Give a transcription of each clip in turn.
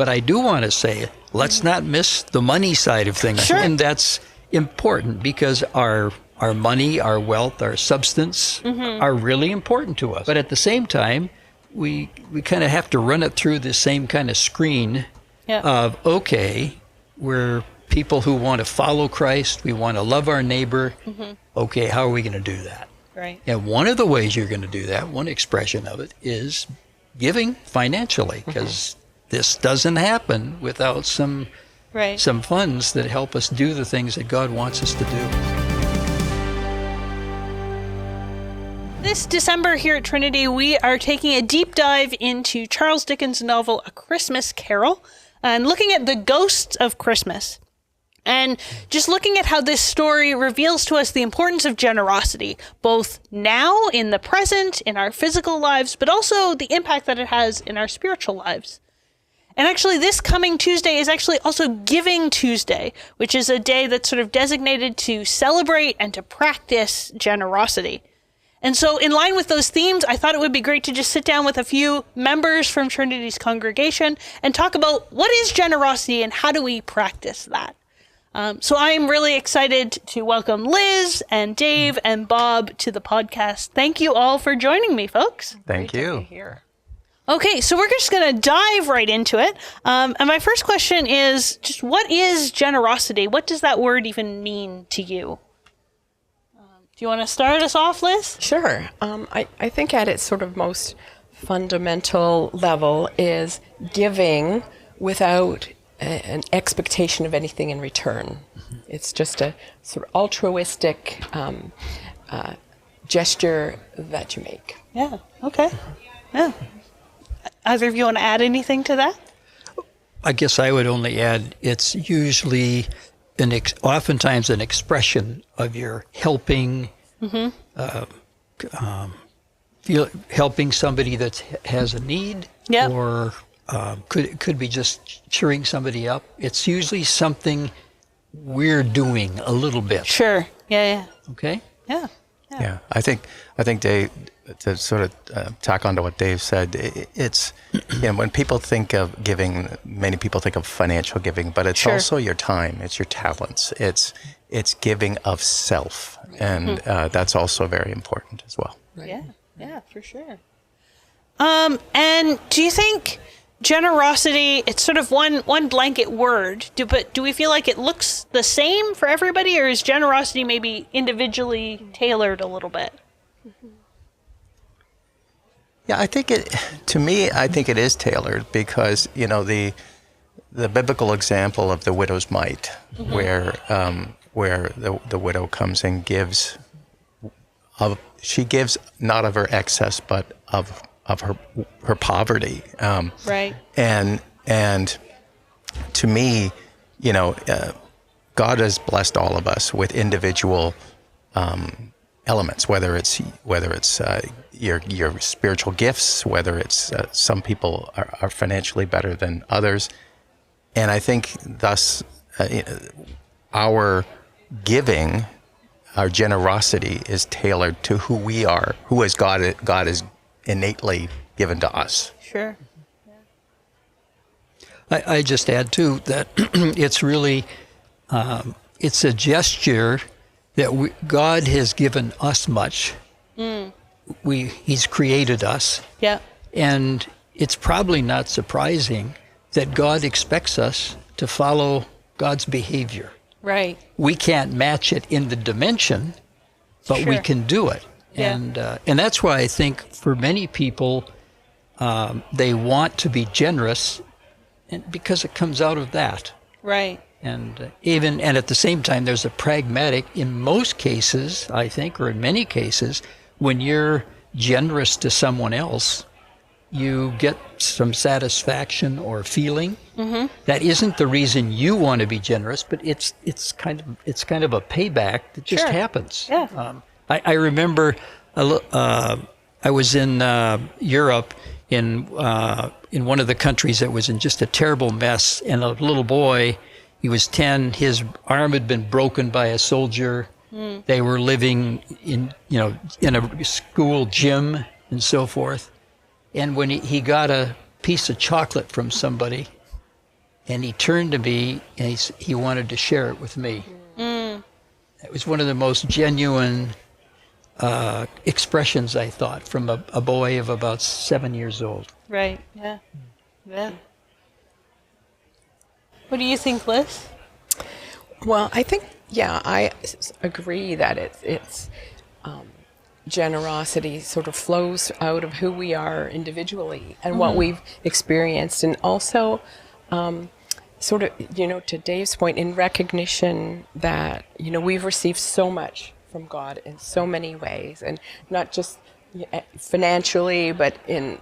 But I do want to say, let's not miss the money side of things. Sure. And that's important because our money, our wealth, our substance are really important to us. But at the same time, we kind of have to run it through the same kind of screen of, okay, we're people who want to follow Christ. We want to love our neighbor. Okay, how are we going to do that? Right. And one of the ways you're going to do that, one expression of it, is giving financially, because this doesn't happen without some funds that help us do the things that God wants us to do. This December here at Trinity, we are taking a deep dive into Charles Dickens' novel A Christmas Carol and looking at the ghosts of Christmas. And just looking at how this story reveals to us the importance of generosity, both now, in the present, in our physical lives, but also the impact that it has in our spiritual lives. And actually, this coming Tuesday is actually also Giving Tuesday, which is a day that's sort of designated to celebrate and to practice generosity. And so in line with those themes, I thought it would be great to just sit down with a few members from Trinity's congregation and talk about what is generosity and how do we practice that. So I am really excited to welcome Liz and Dave and Bob to the podcast. Thank you all for joining me, folks. Thank you. To be here. Okay, so we're just going to dive right into it. And my first question is just, what is generosity? What does that word even mean to you? Do you want to start us off, Liz? Sure. I think at its sort of most fundamental level is giving without an expectation of anything in return. It's just a sort of altruistic gesture that you make. Yeah, okay. Yeah. Either of you want to add anything to that? I guess I would only add it's usually oftentimes an expression of your helping, helping somebody that has a need, or could be just cheering somebody up. It's usually something we're doing a little bit. Sure. Yeah. Okay. Yeah. I think Dave, to sort of tack onto what Dave said, it's when people think of giving, many people think of financial giving, but it's also your time, it's your talents, it's giving of self, and that's also very important as well. Right. Yeah, for sure. And do you think generosity, it's sort of one blanket word, but do we feel like it looks the same for everybody, or is generosity maybe individually tailored a little bit? Yeah, I think it is tailored because, the biblical example of the widow's mite, where the widow comes and gives, she gives not of her excess, but of her poverty. Right. And to me, God has blessed all of us with individual elements, whether it's your spiritual gifts, whether it's some people are financially better than others, and I think thus our giving, our generosity is tailored to who we are, who is God is innately given to us. Sure. I just add too that it's really it's a gesture that God has given us much. He's created us. Yeah. And it's probably not surprising that God expects us to follow God's behavior. Right. We can't match it in the dimension, but we can do it. Yeah. And that's why I think for many people, they want to be generous, because it comes out of that. Right. And and at the same time, there's a pragmatic, in most cases, I think, or in many cases, when you're generous to someone else, you get some satisfaction or feeling. That isn't the reason you want to be generous, but it's kind of a payback that just happens. Yeah. I remember I was in Europe in one of the countries that was in just a terrible mess, and a little boy, he was 10, his arm had been broken by a soldier. They were living in a school gym and so forth. And when he got a piece of chocolate from somebody, and he turned to me and he wanted to share it with me. It was one of the most genuine expressions, I thought, from a boy of about 7 years old. Right. Yeah. Yeah. What do you think, Liz? Well, I think, yeah, I agree that it's generosity sort of flows out of who we are individually and what we've experienced, and also sort of, to Dave's point, in recognition that, we've received so much from God in so many ways, and not just financially, but in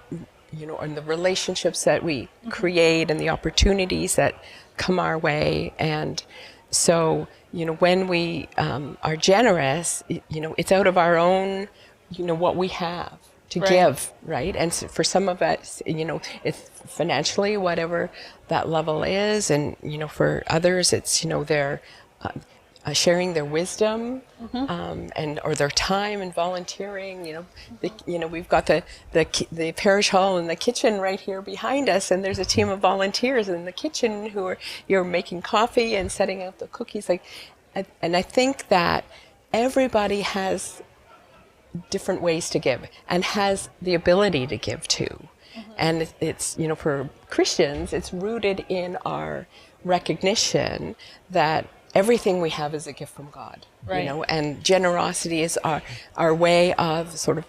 the relationships that we create and the opportunities that come our way. And so, when we are generous, it's out of our own, what we have to give, right? And so for some of us, it's financially, whatever that level is. And, for others, it's, they're sharing their wisdom and or their time and volunteering. We've got the parish hall and the kitchen right here behind us, and there's a team of volunteers in the kitchen who you're making coffee and setting out the cookies. And I think that everybody has different ways to give and has the ability to give too. And it's, for Christians, it's rooted in our recognition that everything we have is a gift from God, right. And generosity is our way of sort of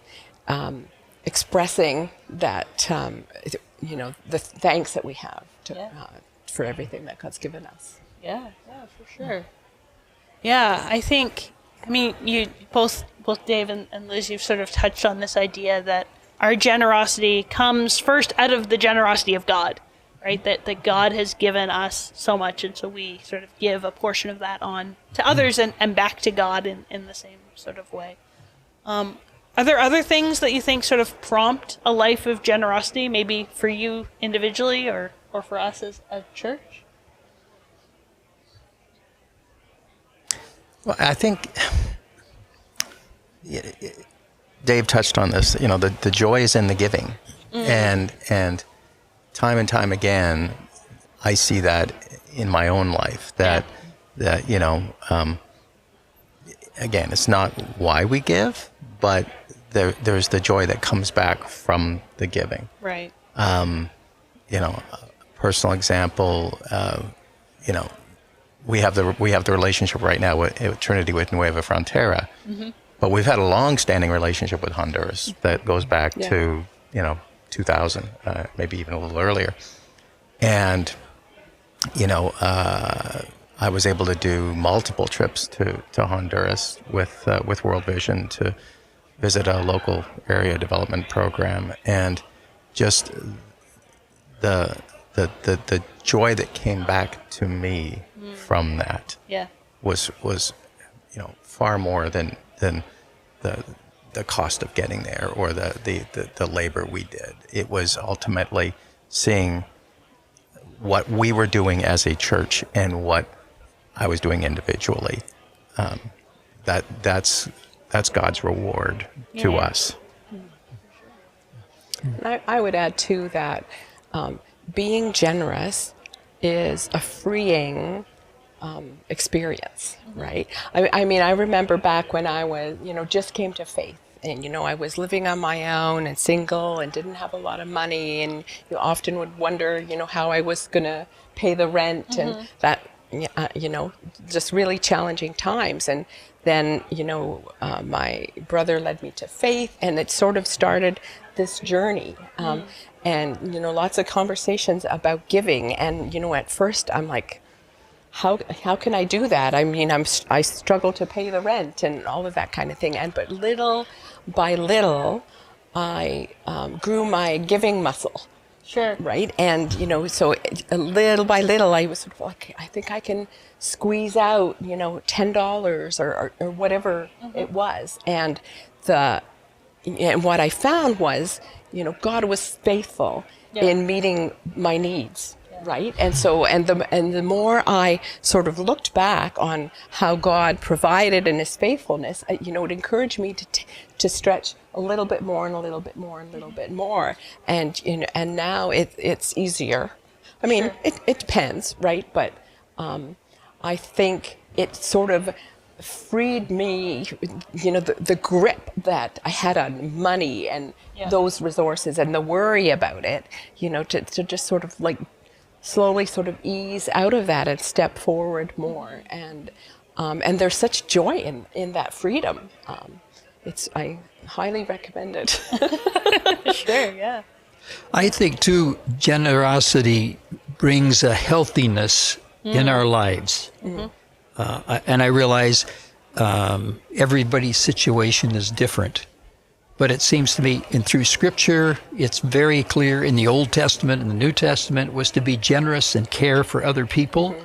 expressing that, the thanks that we have for everything that God's given us. Yeah, for sure. Yeah, I think, you both Dave and Liz, you've sort of touched on this idea that our generosity comes first out of the generosity of God, right? That God has given us so much, and so we sort of give a portion of that on to others and back to God in the same sort of way. Are there other things that you think sort of prompt a life of generosity, maybe for you individually or for us as a church? Well, I think Dave touched on this. The joy is in the giving, and time and time again, I see that in my own life. That again, it's not why we give, but there's the joy that comes back from the giving. Right. Personal example. We have the relationship right now with Trinity with Nueva Frontera, but we've had a long-standing relationship with Honduras that goes back to 2000, maybe even a little earlier. And I was able to do multiple trips to Honduras with World Vision to visit a local area development program, and just the joy that came back to me from that was far more than the cost of getting there or the labor we did. It was ultimately seeing what we were doing as a church and what I was doing individually. That's God's reward to us. I would add too that being generous is a freeing experience, right? I remember back when I was, just came to faith, and I was living on my own and single and didn't have a lot of money, and often would wonder, how I was going to pay the rent, and that, just really challenging times. And then, my brother led me to faith, and it sort of started this journey. And, lots of conversations about giving. And, at first I'm like, how can I do that? I struggle to pay the rent and all of that kind of thing. But little by little, I grew my giving muscle. Sure. Right. And, so little by little, I was sort of like, I think I can squeeze out, $10 or whatever it was. And what I found was, God was faithful in meeting my needs. Right. And so, and the more I sort of looked back on how God provided and his faithfulness, it encouraged me to stretch a little bit more and a little bit more and a little bit more. And, and now it's easier I mean, it depends, right? But I think it sort of freed me, the grip that I had on money and those resources and the worry about it, to just sort of like slowly sort of ease out of that and step forward more. And there's such joy in that freedom. I highly recommend it. Sure, yeah. I think, too, generosity brings a healthiness in our lives. And I realize everybody's situation is different. But it seems to me, and through Scripture, it's very clear in the Old Testament and the New Testament was to be generous and care for other people.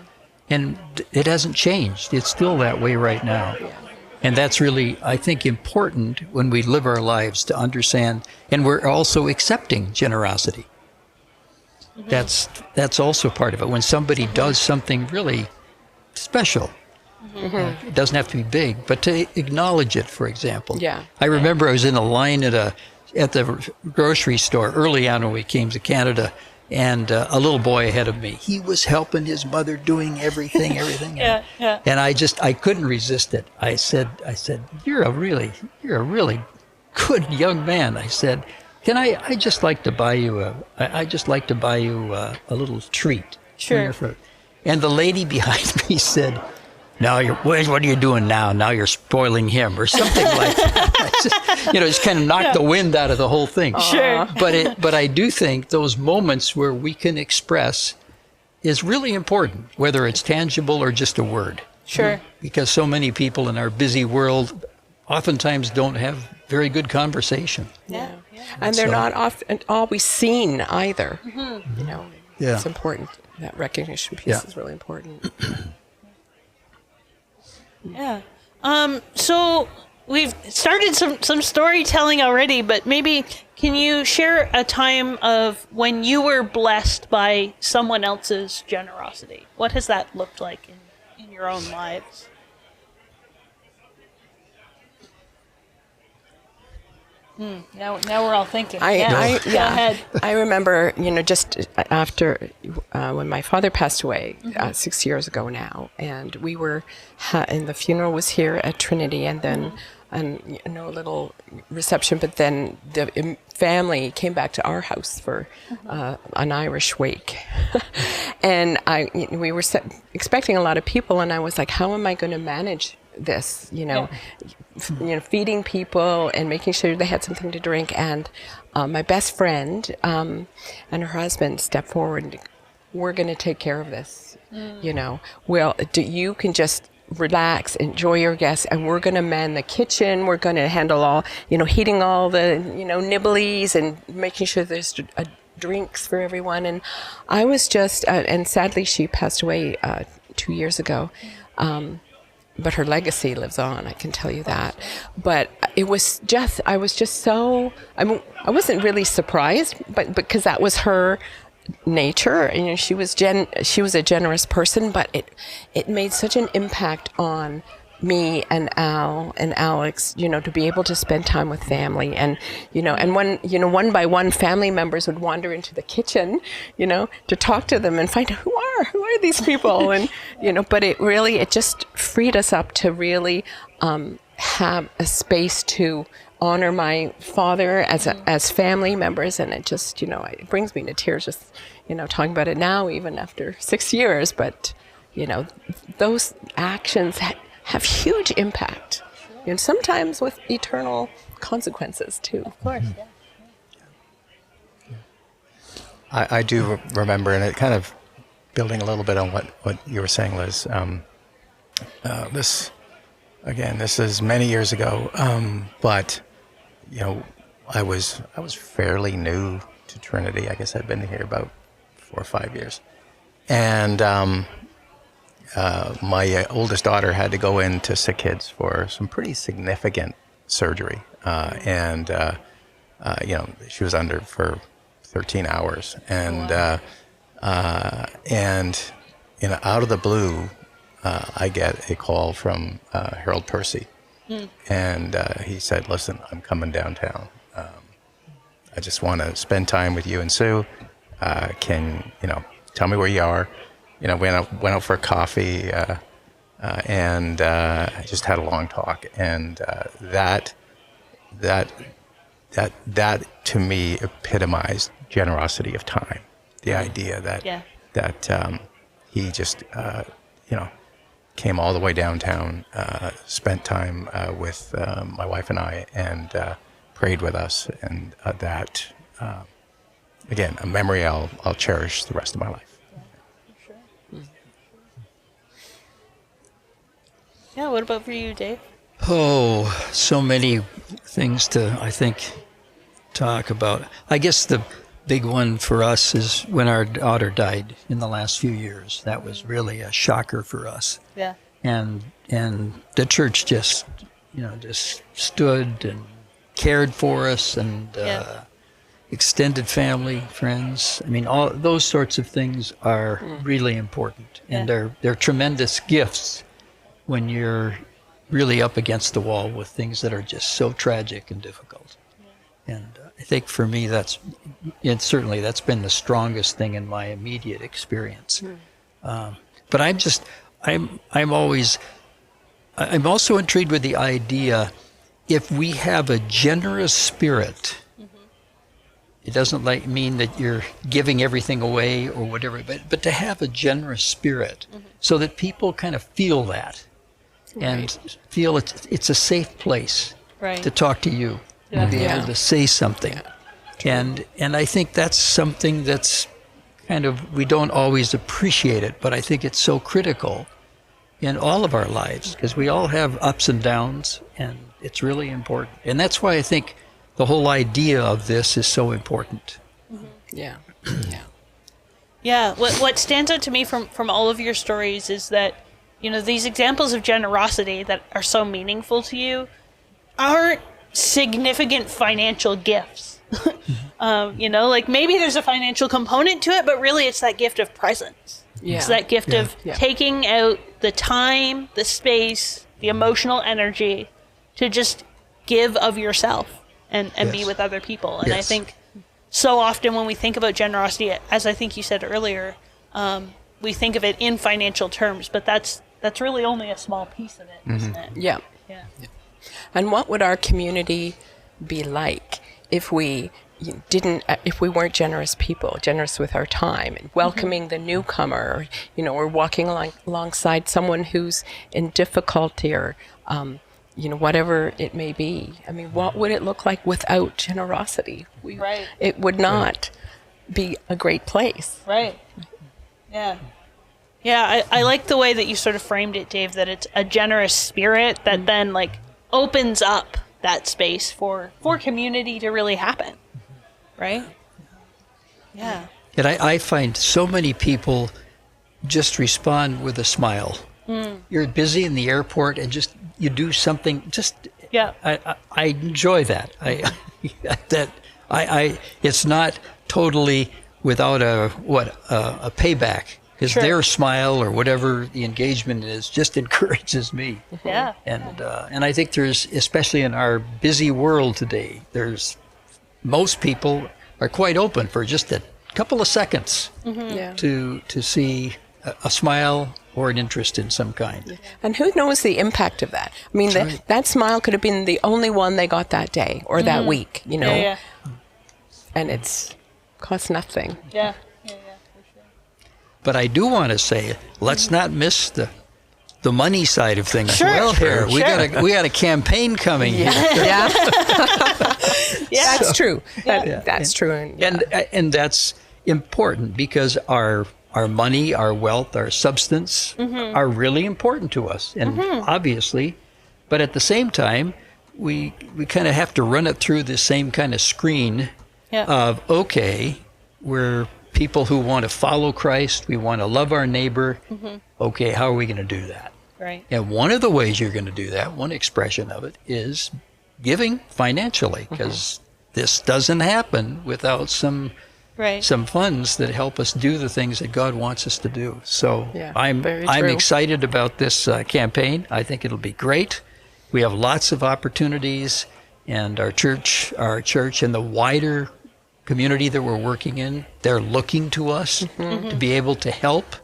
And it hasn't changed. It's still that way right now. And that's really, I think, important when we live our lives to understand. And we're also accepting generosity. That's also part of it. When somebody does something really special, it doesn't have to be big, but to acknowledge it, for example. Yeah. I remember I was in a line at the grocery store early on when we came to Canada, and a little boy ahead of me, he was helping his mother doing everything. Yeah. And I couldn't resist it. I said, you're a really good young man. I said, I just like to buy you a little treat. Sure. And the lady behind me said, "Now what are you doing now? Now you're spoiling him," or something like that. Just kind of knocked the wind out of the whole thing. Sure. But I do think those moments where we can express is really important, whether it's tangible or just a word. Sure. Because so many people in our busy world oftentimes don't have very good conversation. Yeah. And they're not often always seen either. Yeah. It's important. That recognition piece is really important. Yeah. So we've started some storytelling already, but maybe can you share a time of when you were blessed by someone else's generosity? What has that looked like in your own lives? Now we're all thinking. Go ahead. I remember, just after when my father passed away 6 years ago now, and we were, and the funeral was here at Trinity, and then a little reception, but then the family came back to our house for an Irish wake, and we were expecting a lot of people, and I was like, how am I going to manage this, feeding people and making sure they had something to drink. And my best friend and her husband stepped forward and, we're going to take care of this, you can just relax, enjoy your guests, and we're going to man the kitchen. We're going to handle all, heating all the, nibblies and making sure there's drinks for everyone. And I was just, and sadly she passed away 2 years ago. But her legacy lives on, I can tell you that. But I was just so, I wasn't really surprised, but because that was her nature, and she was a generous person, but it made such an impact on me and Al and Alex, to be able to spend time with family, and and when one by one family members would wander into the kitchen, to talk to them and find out who are these people, and but it just freed us up to really have a space to honor my father as family members, and it just it brings me to tears just talking about it now, even after 6 years. But those actions have huge impact, and sometimes with eternal consequences too. Of course, yeah. I do remember, and it kind of building a little bit on what you were saying, Liz. This is many years ago, but I was fairly new to Trinity. I guess I'd been here about 4 or 5 years, and my oldest daughter had to go into Sick Kids for some pretty significant surgery, and she was under for 13 hours, and out of the blue, I get a call from Harold Percy, and he said, "Listen, I'm coming downtown. I just want to spend time with you and Sue. tell me where you are. Went out for a coffee, and just had a long talk. And that to me epitomized generosity of time. The idea that he just came all the way downtown, spent time with my wife and I, and prayed with us, and that again, a memory I'll cherish the rest of my life. Yeah, what about for you, Dave? Oh, so many things to, I think, talk about. I guess the big one for us is when our daughter died in the last few years. That was really a shocker for us. Yeah. And the church just stood and cared for us, and extended family, friends. I mean, all those sorts of things are really important, and they're tremendous gifts when you're really up against the wall with things that are just so tragic and difficult. And I think for me, that's been the strongest thing in my immediate experience. But I'm also intrigued with the idea, if we have a generous spirit, it doesn't mean that you're giving everything away or whatever, but to have a generous spirit so that people kind of feel that and feel it's a safe place to talk to you and be able to say something. And I think that's something that's kind of, we don't always appreciate it, but I think it's so critical in all of our lives, because we all have ups and downs, and it's really important. And that's why I think the whole idea of this is so important. Yeah. Yeah, what stands out to me from all of your stories is that, these examples of generosity that are so meaningful to you aren't significant financial gifts. Like maybe there's a financial component to it, but really it's that gift of presence. Yeah. It's that gift of taking out the time, the space, the emotional energy to just give of yourself and be with other people. And I think so often when we think about generosity, as I think you said earlier, we think of it in financial terms, but that's really only a small piece of it, isn't it? Yeah. And what would our community be like if we weren't generous people, generous with our time, and welcoming the newcomer, or walking alongside someone who's in difficulty, or whatever it may be. I mean, what would it look like without generosity? It would not be a great place. Right. Yeah. Yeah, I like the way that you sort of framed it, Dave, that it's a generous spirit that then opens up that space for community to really happen. Right? Yeah. And I find so many people just respond with a smile. You're busy in the airport and just you do something. I enjoy that. It's not totally without a payback, because their smile or whatever the engagement is just encourages me. Yeah. And I think there's, especially in our busy world today, most people are quite open for just a couple of seconds to see a smile or an interest in some kind. And who knows the impact of that? I mean, that smile could have been the only one they got that day or that week, Yeah. And it's cost nothing. Yeah. For sure. But I do want to say, let's not miss the money side of things here. We got a campaign coming. Yeah. That's true. That's true. And that's important, because our money, our wealth, our substance are really important to us, and obviously, but at the same time, we kind of have to run it through the same kind of screen of, we're people who want to follow Christ, we want to love our neighbor. Okay, how are we going to do that? Right. And one of the ways you're going to do that, one expression of it, is giving financially, because this doesn't happen without some funds that help us do the things that God wants us to do. So I'm excited about this campaign. I think it'll be great. We have lots of opportunities, and our church and the wider community that we're working in, they're looking to us to be able to help,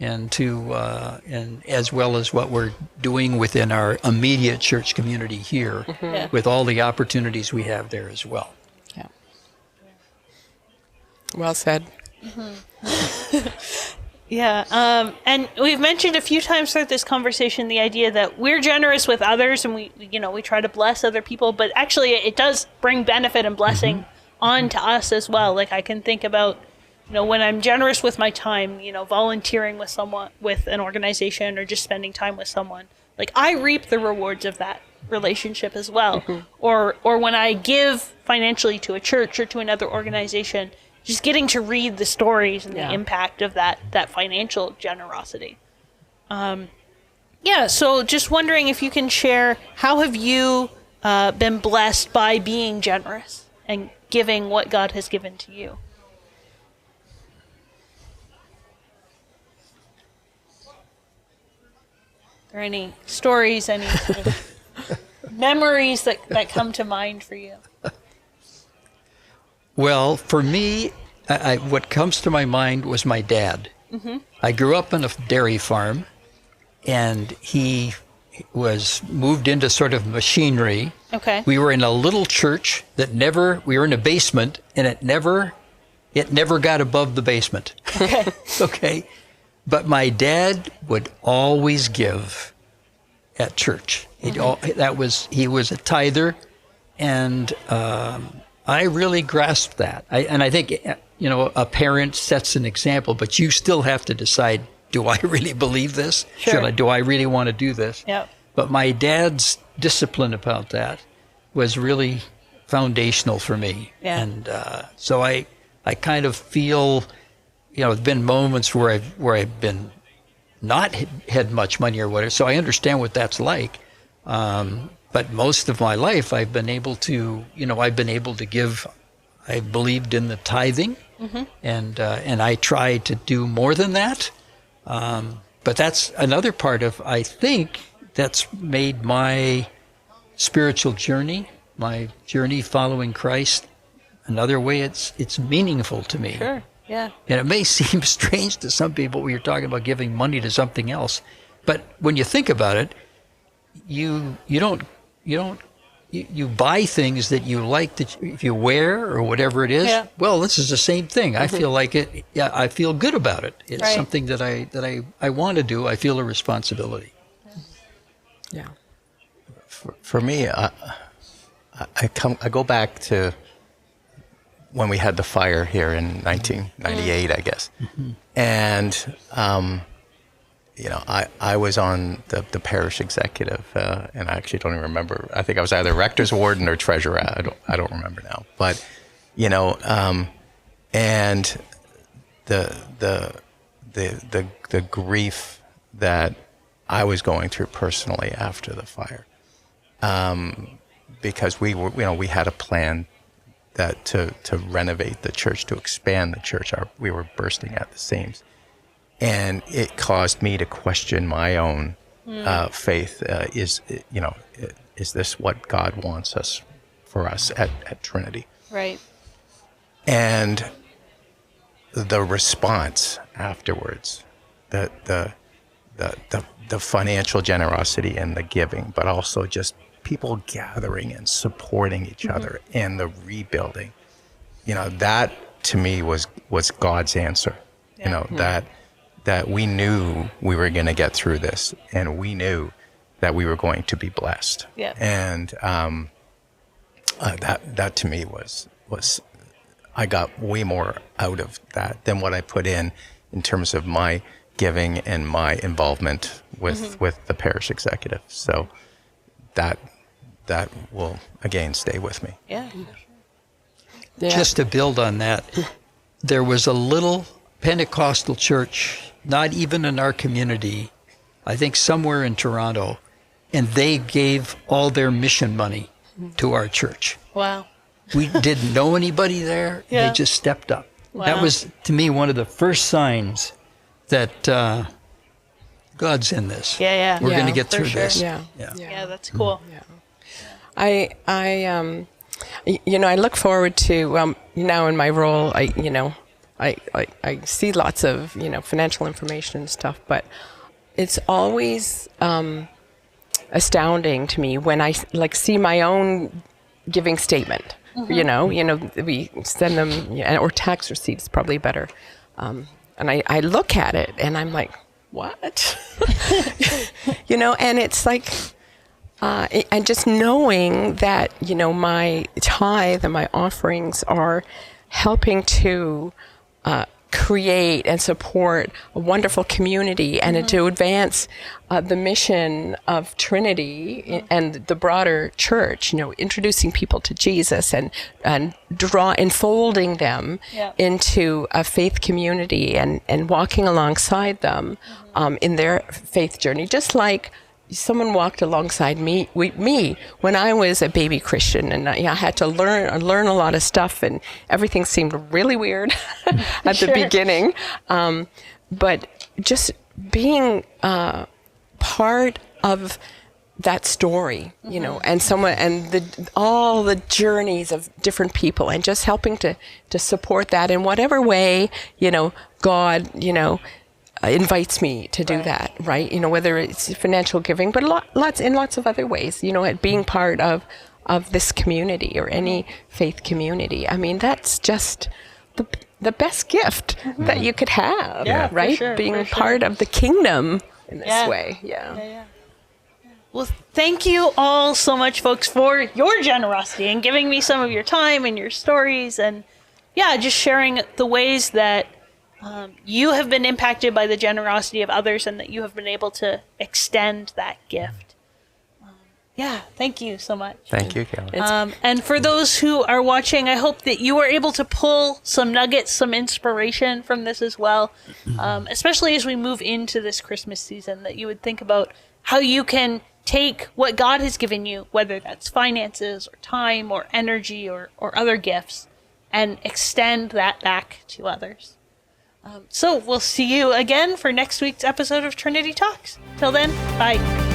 and and as well as what we're doing within our immediate church community here, with all the opportunities we have there as well. Yeah. Well said. Yeah, and we've mentioned a few times throughout this conversation the idea that we're generous with others, and we try to bless other people, but actually it does bring benefit and blessing on to us as well. Like, I can think about, when I'm generous with my time, volunteering with someone, with an organization, or just spending time with someone, like, I reap the rewards of that relationship as well. Or when I give financially to a church or to another organization, just getting to read the stories and the impact of that financial generosity. So just wondering if you can share, how have you been blessed by being generous and giving what God has given to you? Are there any stories, any sort of memories that come to mind for you? Well, for me, what comes to my mind was my dad. I grew up on a dairy farm, and he was moved into sort of machinery. Okay. We were in a little church we were in a basement, and it never got above the basement. Okay. Okay. But my dad would always give at church. He was a tither, and I really grasped that. I think, a parent sets an example, but you still have to decide, do I really believe this? Sure. Do I really want to do this? Yep. But my dad's discipline about that was really foundational for me. Yeah. And so I kind of feel, there's been moments where I've been not had much money or whatever, so I understand what that's like. But most of my life, I've been able to give. I believed in the tithing, and I try to do more than that. But that's another part of, I think, that's made my spiritual journey, my journey following Christ, another way it's meaningful to me. Sure. Yeah. And it may seem strange to some people when you're talking about giving money to something else, but when you think about it, you buy things that you like, that if you wear or whatever it is. Yeah. Well, this is the same thing. I feel like it. Yeah, I feel good about it. It's Right. something that I want to do. I feel a responsibility. Yeah. For me, I go back to when we had the fire here in 1998, I guess, and I was on the parish executive, and I actually don't even remember. I think I was either rector's warden or treasurer. I don't remember now. But and the grief that I was going through personally after the fire, because we had a plan that to renovate the church, to expand the church. We were bursting at the seams. And it caused me to question my own faith. Is this what God wants for us at Trinity? Right. And the response afterwards, the financial generosity and the giving, but also just people gathering and supporting each other, and the rebuilding. That to me was God's answer. That we knew we were going to get through this, and we knew that we were going to be blessed. Yeah. And that to me was I got way more out of that than what I put in terms of my giving and my involvement with the parish executive. So that will again stay with me. Yeah. Yeah. Just to build on that, there was a little Pentecostal church, not even in our community, I think somewhere in Toronto, and they gave all their mission money to our church. Wow. We didn't know anybody there. Yeah. They just stepped up. Wow. That was, to me, one of the first signs that God's in this. Yeah. We're Yeah, going to get for through sure. this. Yeah. Yeah, that's cool. I I look forward to now in my role. I see lots of financial information and stuff, but it's always astounding to me when I see my own giving statement. We send them, or tax receipts, probably better. And I look at it and I'm like, what? And it's like, and just knowing that, my tithe and my offerings are helping to create and support a wonderful community and to advance the mission of Trinity and the broader church, introducing people to Jesus and enfolding them into a faith community and walking alongside them in their faith journey, just like someone walked alongside me when I was a baby Christian, and I had to learn a lot of stuff, and everything seemed really weird at the beginning. But just being part of that story, and all the journeys of different people, and just helping to support that in whatever way, God, invites me to do that, right? Whether it's financial giving, but lots of other ways, at being part of this community or any faith community. I mean, that's just the best gift that you could have, right? For sure, being part of the kingdom in this way. Yeah. Well, thank you all so much, folks, for your generosity and giving me some of your time and your stories, and just sharing the ways that you have been impacted by the generosity of others, and that you have been able to extend that gift. Thank you so much. Thank you, Kylah. And for those who are watching, I hope that you were able to pull some nuggets, some inspiration from this as well, especially as we move into this Christmas season, that you would think about how you can take what God has given you, whether that's finances or time or energy or other gifts, and extend that back to others. So we'll see you again for next week's episode of Trinity Talks. Till then, bye.